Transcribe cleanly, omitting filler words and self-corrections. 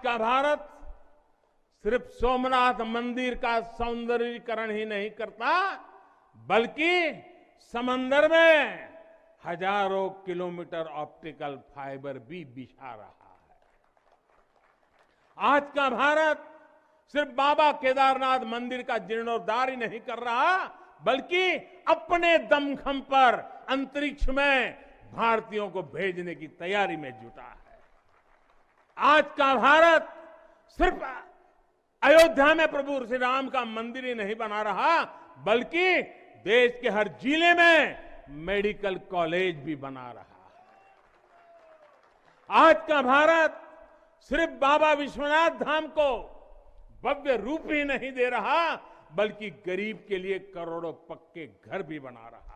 का भारत सिर्फ सोमनाथ मंदिर का सौंदर्यीकरण ही नहीं करता, बल्कि समंदर में हजारों किलोमीटर ऑप्टिकल फाइबर भी बिछा रहा है। आज का भारत सिर्फ बाबा केदारनाथ मंदिर का जीर्णोद्धार ही नहीं कर रहा, बल्कि अपने दमखम पर अंतरिक्ष में भारतीयों को भेजने की तैयारी में जुटा है। आज का भारत सिर्फ अयोध्या में प्रभु श्री राम का मंदिर ही नहीं बना रहा, बल्कि देश के हर जिले में मेडिकल कॉलेज भी बना रहा है। आज का भारत सिर्फ बाबा विश्वनाथ धाम को भव्य रूप ही नहीं दे रहा, बल्कि गरीब के लिए करोड़ों पक्के घर भी बना रहा है।